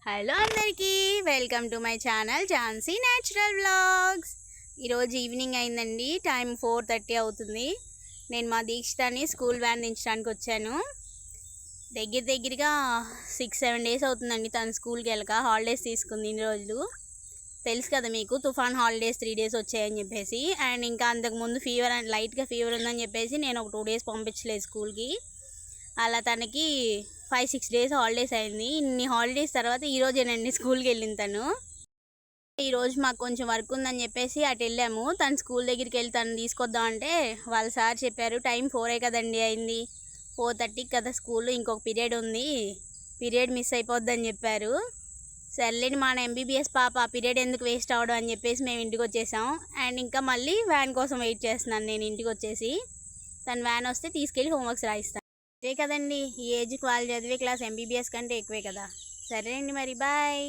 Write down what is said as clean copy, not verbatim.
Hello అందరికీ welcome to my channel Jhansi natural vlogs. ఈరోజు evening అయిందండి, టైం 4:30 అవుతుంది. నేను మా దీక్షితాని స్కూల్ వ్యాన్ దించడానికి వచ్చాను. దగ్గరగా 6-7 డేస్ అవుతుందండి తను స్కూల్కి వెళ్ళక. హాలిడేస్ తీసుకుంది ఇన్ని రోజులు. తెలుసు కదా మీకు, తుఫాన్ హాలిడేస్ 3 డేస్ వచ్చాయని చెప్పేసి. అండ్ ఇంకా అంతకుముందు లైట్గా ఫీవర్ ఉందని చెప్పేసి నేను ఒక 2 డేస్ పంపించలేదు స్కూల్కి. అలా తనకి 5-6 డేస్ హాలిడేస్ అయింది. ఇన్ని హాలిడేస్ తర్వాత ఈరోజేనండి స్కూల్కి వెళ్ళింది తను. ఈరోజు మాకు కొంచెం వర్క్ ఉందని చెప్పేసి అటు వెళ్ళాము. తను స్కూల్ దగ్గరికి వెళ్ళి తను తీసుకొద్దామంటే వాళ్ళ సార్ చెప్పారు, టైం 4 కదండి అయింది, 4:30 కదా స్కూల్, ఇంకొక పీరియడ్ ఉంది, పీరియడ్ మిస్ అయిపోద్దని చెప్పారు. సర్లేని మన ఎంబీబీఎస్ పాప ఆ పీరియడ్ ఎందుకు వేస్ట్ అవ్వడం అని చెప్పేసి మేము ఇంటికి వచ్చేసాం. అండ్ ఇంకా మళ్ళీ వ్యాన్ కోసం వెయిట్ చేస్తున్నాను నేను ఇంటికి వచ్చేసి. తను వ్యాన్ వస్తే తీసుకెళ్ళి హోంవర్క్స్ రాయిస్తాను. అంతే కదండి, ఈ ఏజ్కి వాళ్ళు చదివే క్లాస్ ఎంబీబీఎస్ కంటే ఎక్కువే కదా. సరే అండి, మరి బాయ్.